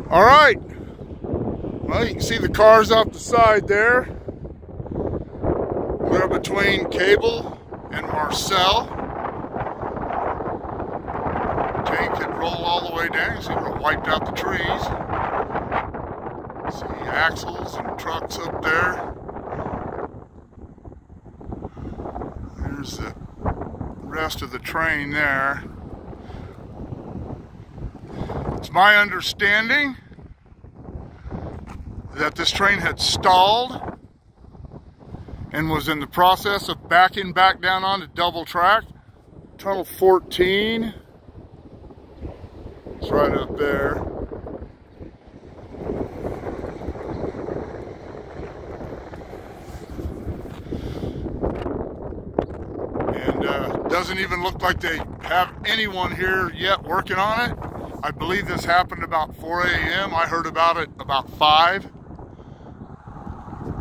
All right. Well, you can see the cars off the side there. We're between Cable and Marcel. Tank could roll all the way down. You see it wiped out the trees. See axles and trucks up there. There's the rest of the train there. It's my understanding that this train had stalled and was in the process of backing back down onto double track. Tunnel 14. It's right up there. And doesn't even look like they have anyone here yet working on it. I believe this happened about 4 a.m. I heard about it about 5.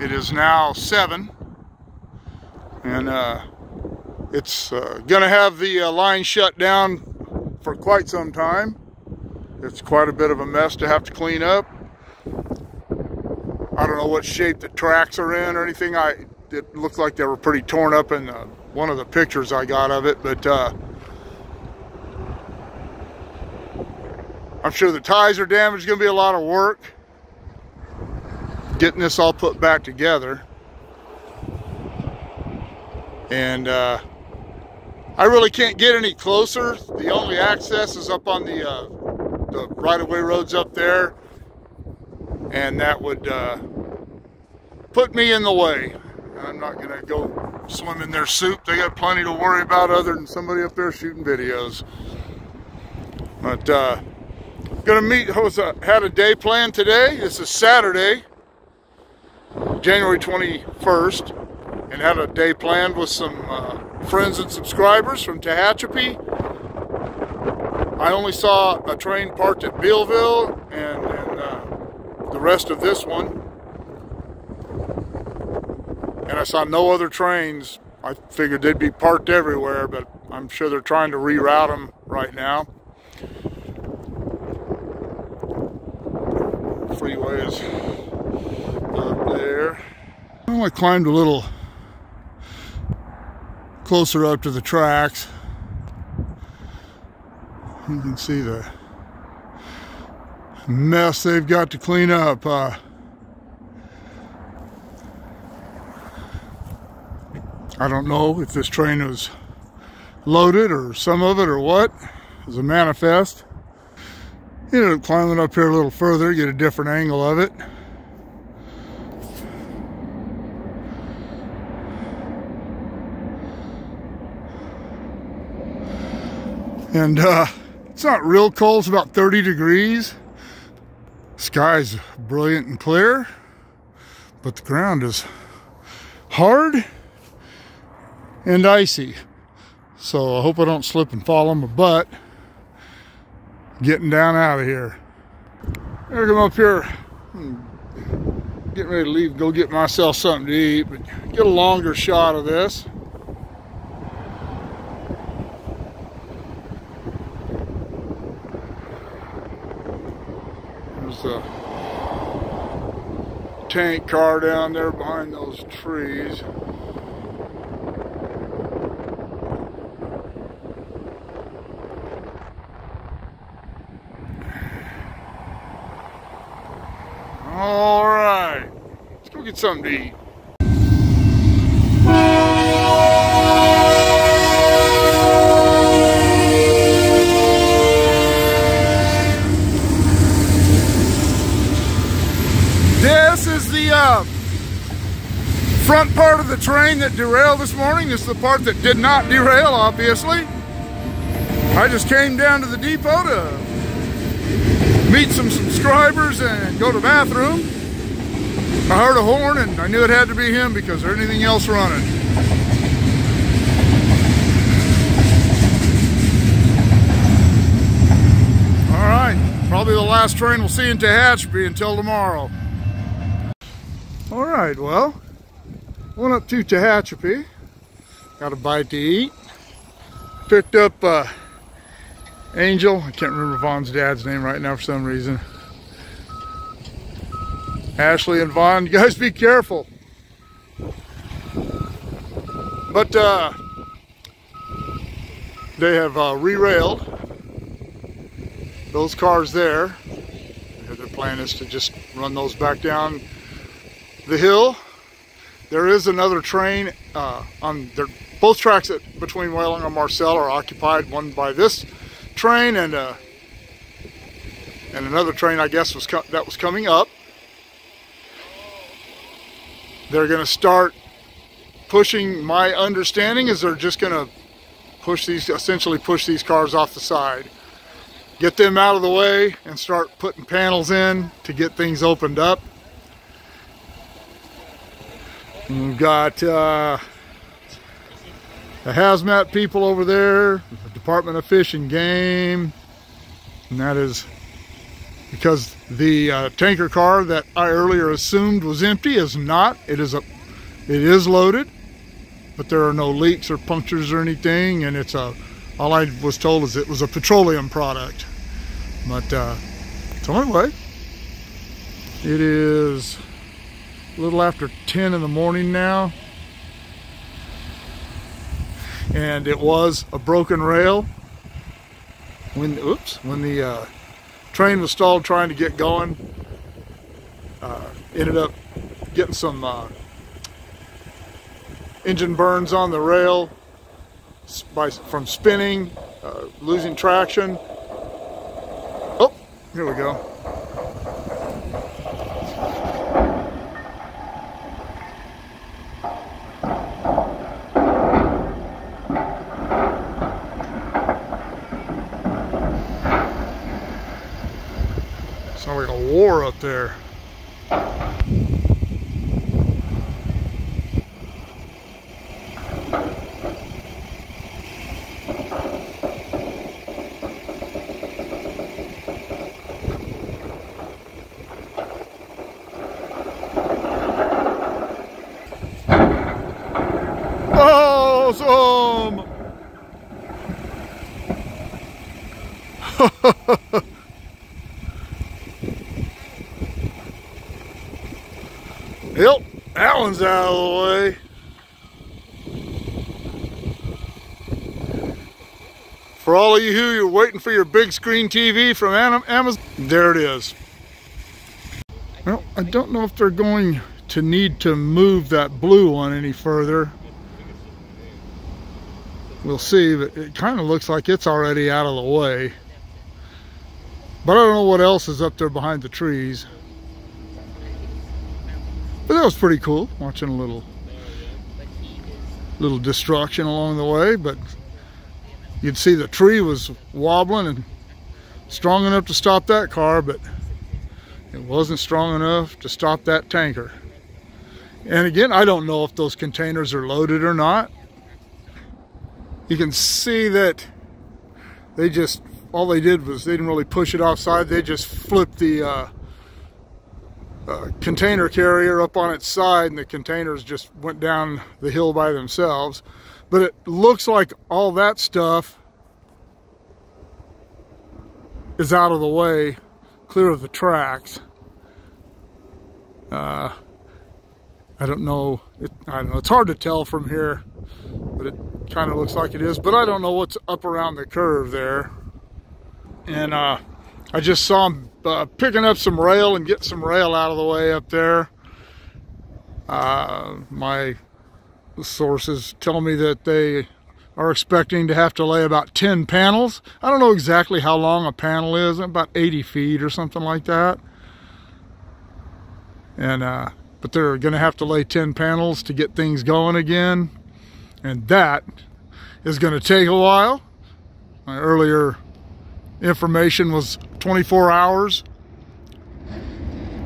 It is now 7. And it's gonna have the line shut down for quite some time. It's quite a bit of a mess to have to clean up. I don't know what shape the tracks are in or anything. It looked like they were pretty torn up in one of the pictures I got of it, but I'm sure the ties are damaged. It's gonna be a lot of work getting this all put back together. And I really can't get any closer. The only access is up on the right-of-way roads up there, and that would put me in the way. I'm not gonna go swim in their soup. They got plenty to worry about other than somebody up there shooting videos. But gonna meet, had a day planned today. This is Saturday, January 21st, and had a day planned with some friends and subscribers from Tehachapi. I only saw a train parked at Bealville and the rest of this one. And I saw no other trains. I figured they'd be parked everywhere, but I'm sure they're trying to reroute them right now. Freeway is up there. Well, I climbed a little closer up to the tracks. You can see the mess they've got to clean up. I don't know if this train was loaded or some of it or what. It was a manifest. Ended up climbing up here a little further, get a different angle of it. And it's not real cold, it's about 30 degrees. Sky's brilliant and clear, but the ground is hard and icy. So I hope I don't slip and fall on my butt getting down out of here. I'm gonna come up here and get ready to leave, go get myself something to eat, but get a longer shot of this. There's a tank car down there behind those trees. All right, let's go get something to eat. This is the front part of the train that derailed this morning. This is the part that did not derail, obviously. I just came down to the depot to meet some subscribers and go to the bathroom. I heard a horn and I knew it had to be him because there's anything else running. All right, probably the last train we'll see in Tehachapi until tomorrow. All right, well, went up to Tehachapi, got a bite to eat, picked up Angel, I can't remember Vaughn's dad's name right now for some reason. Ashley and Vaughn, you guys be careful. But they have re-railed those cars there. Their plan is to just run those back down the hill. There is another train on their both tracks between Whaling and Marcel are occupied. One by this train and another train, I guess, was coming up. They're going to start pushing. My understanding is they're just going to essentially push these cars off the side, get them out of the way, and start putting panels in to get things opened up. We've got the hazmat people over there, the Department of Fish and Game, and that is because the tanker car that I earlier assumed was empty is not. It is loaded, but there are no leaks or punctures or anything, and all I was told is it was a petroleum product. But so anyway, it is a little after 10 in the morning now, and it was a broken rail when the train was stalled trying to get going. Ended up getting some engine burns on the rail from spinning, losing traction. Oh, here we go. Sounds like a war up there. Awesome! Yep, that one's out of the way. For all of you who are waiting for your big screen TV from Amazon, there it is. Well, I don't know if they're going to need to move that blue one any further. We'll see, but it kind of looks like it's already out of the way. But I don't know what else is up there behind the trees. But that was pretty cool, watching a little destruction along the way. But you'd see the tree was wobbling and strong enough to stop that car, but it wasn't strong enough to stop that tanker. And again, I don't know if those containers are loaded or not. You can see that all they did was they didn't really push it offside. They just flipped the container carrier up on its side, and the containers just went down the hill by themselves. But it looks like all that stuff is out of the way, clear of the tracks. I don't know. It's hard to tell from here, but it kind of looks like it is. But I don't know what's up around the curve there. And I just saw them picking up some rail and getting some rail out of the way up there. My sources tell me that they are expecting to have to lay about 10 panels. I don't know exactly how long a panel is, about 80 feet or something like that. And but they're going to have to lay 10 panels to get things going again, and that is going to take a while. My earlier information was 24 hours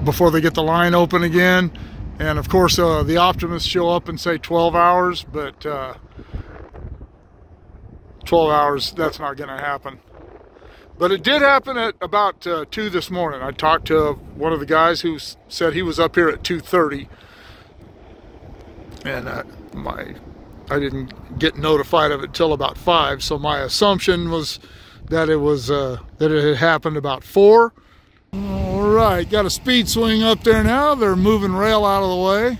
before they get the line open again, and of course the optimists show up and say 12 hours, but 12 hours, that's not going to happen. But it did happen at about 2 this morning. I talked to one of the guys who said he was up here at 2:30, and I didn't get notified of it till about 5. So my assumption was that it had happened about 4. All right, got a speed swing up there now. They're moving rail out of the way.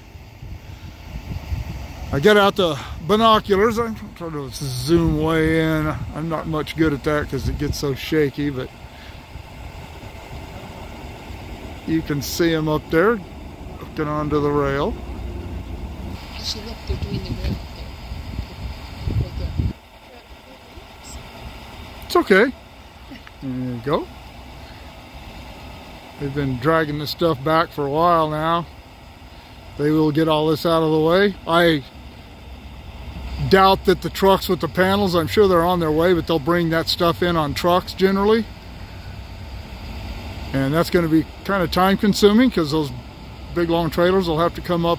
I get out the binoculars. I'm trying to zoom way in. I'm not much good at that because it gets so shaky, but you can see them up there hooking onto the rail. See, look, they're doing the rail there. Right there. It's okay. There you go. They've been dragging this stuff back for a while now. They will get all this out of the way. I doubt that the trucks with the panels, I'm sure they're on their way, but they'll bring that stuff in on trucks generally. And that's going to be kind of time consuming because those big long trailers will have to come up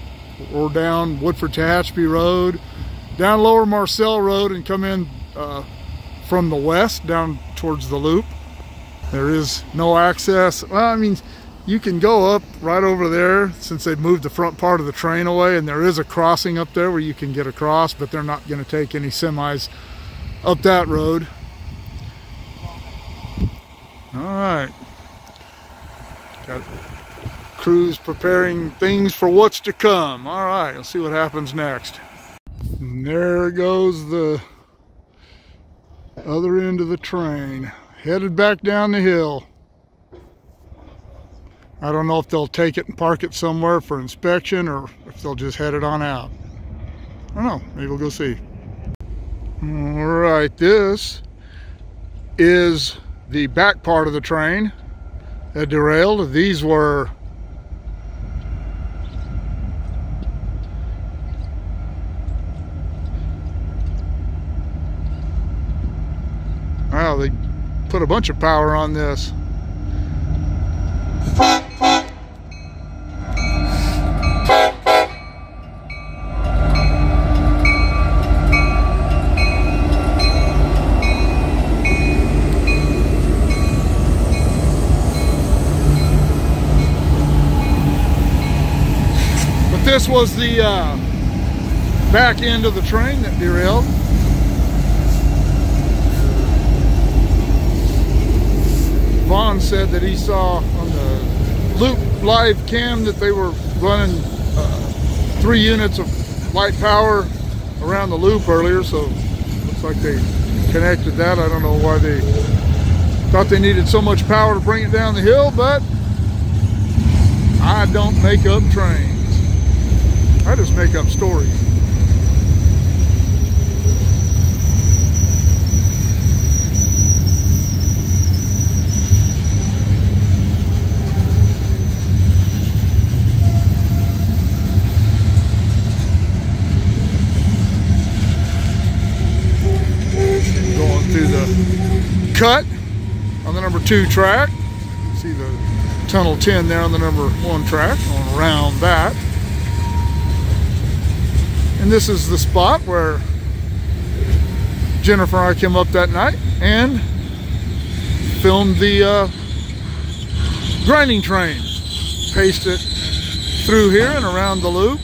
or down Woodford Tehachapi Road, down Lower Marcel Road, and come in from the west down towards the loop. There is no access. Well, I mean, you can go up right over there since they've moved the front part of the train away, and there is a crossing up there where you can get across, but they're not going to take any semis up that road. All right. Got crews preparing things for what's to come. All right, let's see what happens next. And there goes the other end of the train, headed back down the hill. I don't know if they'll take it and park it somewhere for inspection or if they'll just head it on out. I don't know, maybe we'll go see. All right, this is the back part of the train that derailed. These were wow, they put a bunch of power on this. But this was the back end of the train that derailed. Vaughn said that he saw on the loop live cam that they were running 3 units of light power around the loop earlier, so looks like they connected that. I don't know why they thought they needed so much power to bring it down the hill, but I don't make up trains. I just make up stories. Cut on the number 2 track. See the tunnel 10 there on the number 1 track, going around that. And this is the spot where Jennifer and I came up that night and filmed the grinding train. Paced it through here and around the loop.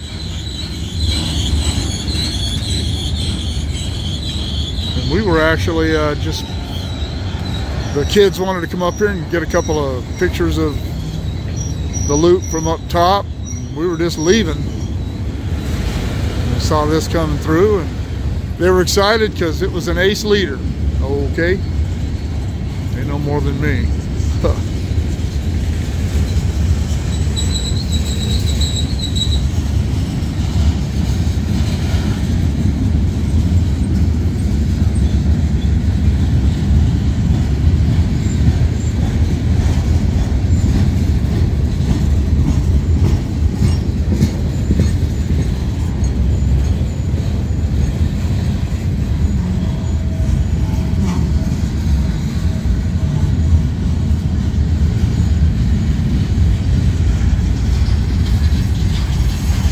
And we were actually just, the kids wanted to come up here and get a couple of pictures of the loop from up top. We were just leaving. We saw this coming through and they were excited because it was an ace leader. Okay, they know more than me.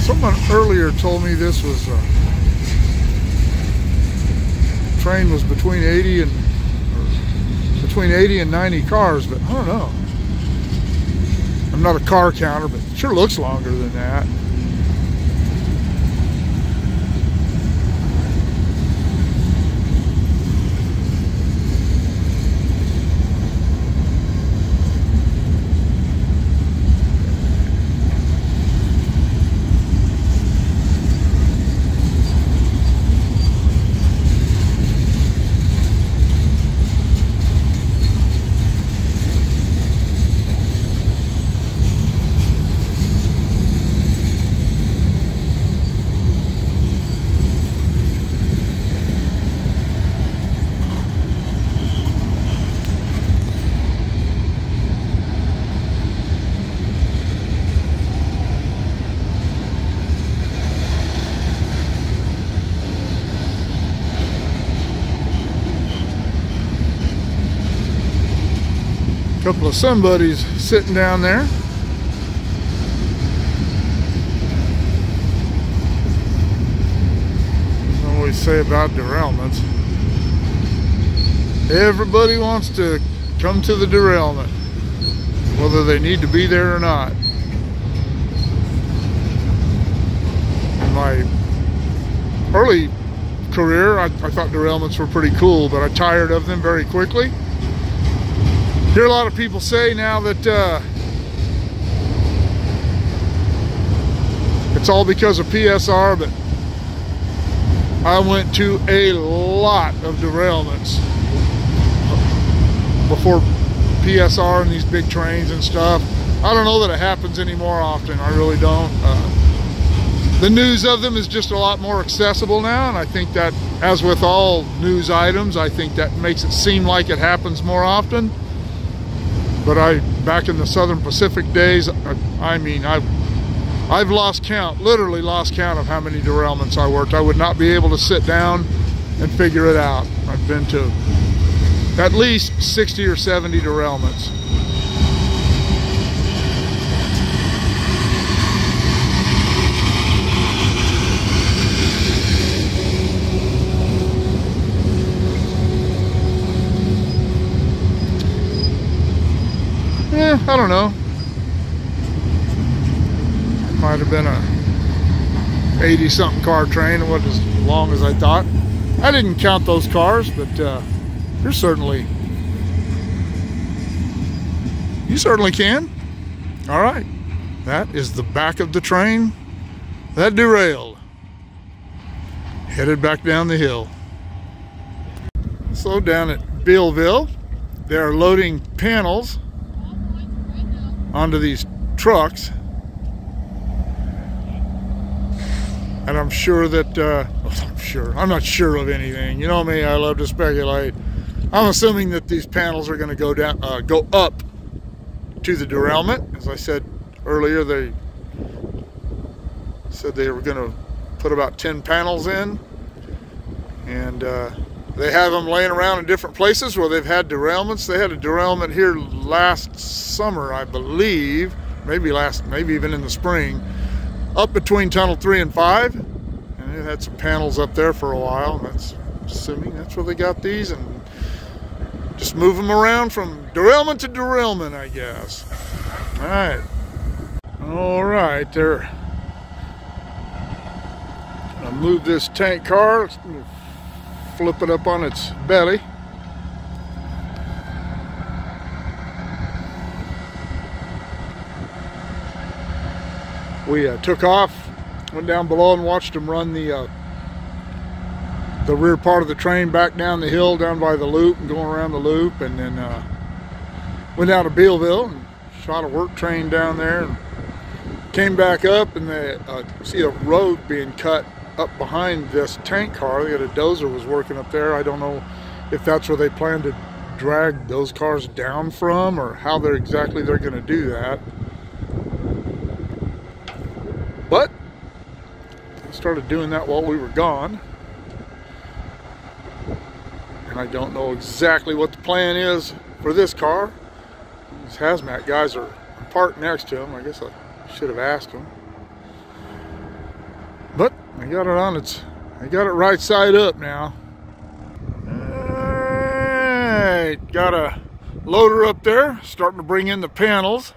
Someone earlier told me this was train was between 80 and 90 cars, but I don't know. I'm not a car counter, but it sure looks longer than that. Couple of somebodies sitting down there. What do we say about derailments? Everybody wants to come to the derailment, whether they need to be there or not. In my early career, I thought derailments were pretty cool, but I tired of them very quickly. Hear a lot of people say now that it's all because of PSR, but I went to a lot of derailments before PSR and these big trains and stuff. I don't know that it happens any more often. I really don't. The news of them is just a lot more accessible now, and I think that, as with all news items, I think that makes it seem like it happens more often. But back in the Southern Pacific days, I mean, I've lost count, literally lost count of how many derailments I worked. I would not be able to sit down and figure it out. I've been to at least 60 or 70 derailments. I don't know. Might have been a 80-something car train. It wasn't as long as I thought. I didn't count those cars, but you certainly can. All right, that is the back of the train that derailed, headed back down the hill. So down at Bealville, they're loading panels onto these trucks, and I'm sure that I'm not sure of anything. You know me, I love to speculate. I'm assuming that these panels are going to go up to the derailment. As I said earlier, they said they were going to put about 10 panels in, and they have them laying around in different places where they've had derailments. They had a derailment here last summer, I believe, maybe even in the spring, up between tunnel 3 and 5, and it had some panels up there for a while. And that's assuming that's where they got these, and just move them around from derailment to derailment, I guess. All right, they're gonna move this tank car. Let's flip it up on its belly. We took off, went down below and watched them run the rear part of the train back down the hill, down by the loop, and going around the loop, and then went down to Bealville and shot a work train down there, and came back up, and they see a road being cut up behind this tank car. They got a dozer was working up there. I don't know if that's where they plan to drag those cars down from, or how they're going to do that. But they started doing that while we were gone, and I don't know exactly what the plan is for this car. These hazmat guys are parked next to them. I guess I should have asked them. But I got it right side up now. Alright, got a loader up there starting to bring in the panels.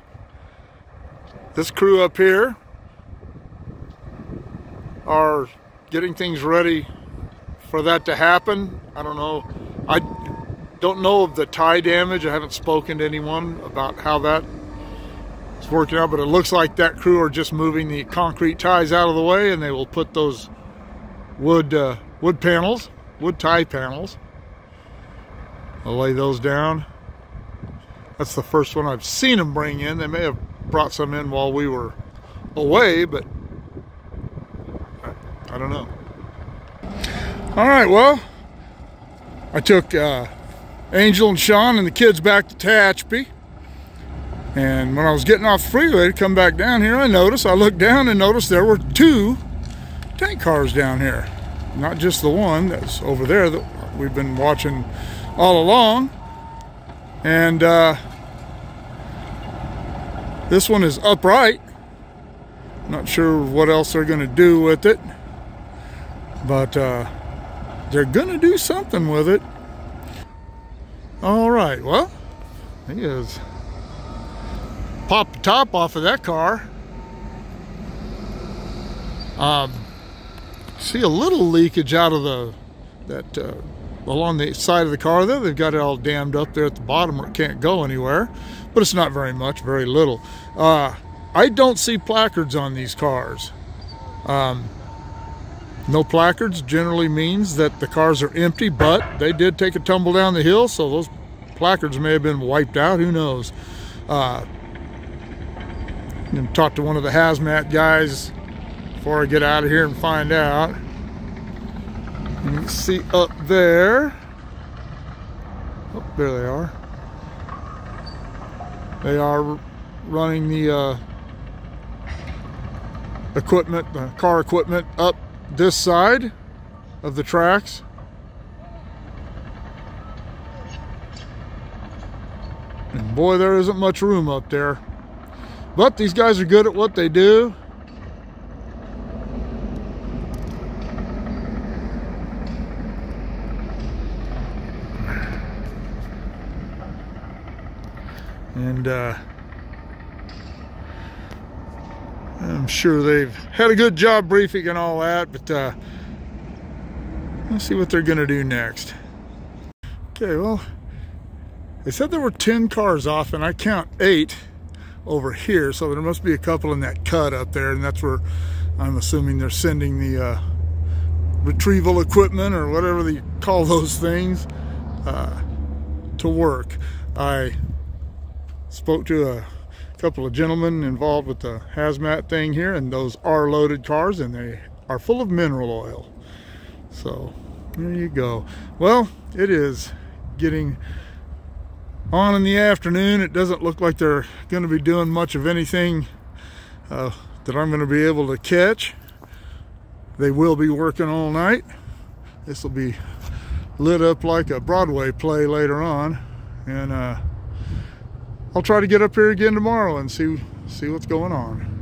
This crew up here are getting things ready for that to happen. I don't know. I don't know of the tie damage. I haven't spoken to anyone about how that is working out, but it looks like that crew are just moving the concrete ties out of the way, and they will put those wood tie panels. I'll lay those down. That's the first one I've seen them bring in. They may have brought some in while we were away, but I don't know. All right, well, I took Angel and Sean and the kids back to Tehachapi, and when I was getting off the freeway to come back down here, I looked down and noticed there were 2 tank cars down here, not just the one that's over there that we've been watching all along. And This one is upright. Not sure what else they're going to do with it, but they're going to do something with it. All right, well, he has popped the top off of that car. See a little leakage out of along the side of the car there. They've got it all dammed up there at the bottom where it can't go anywhere, but it's not very much, very little. I don't see placards on these cars. No placards generally means that the cars are empty, but they did take a tumble down the hill, so those placards may have been wiped out, who knows. And talk to one of the hazmat guys before I get out of here and find out. You can see up there. Oh, there they are. They are running the equipment, the car equipment, up this side of the tracks. And boy, there isn't much room up there. But these guys are good at what they do. And I'm sure they've had a good job briefing and all that, but let's see what they're going to do next. Okay, well, they said there were 10 cars off, and I count 8 over here, so there must be a couple in that cut up there, and that's where I'm assuming they're sending the retrieval equipment or whatever they call those things to work. I spoke to a couple of gentlemen involved with the hazmat thing here, and those are loaded cars, and they are full of mineral oil. So there you go. Well, it is getting on in the afternoon. It doesn't look like they're going to be doing much of anything that I'm going to be able to catch. They will be working all night. This will be lit up like a Broadway play later on, and I'll try to get up here again tomorrow and see what's going on.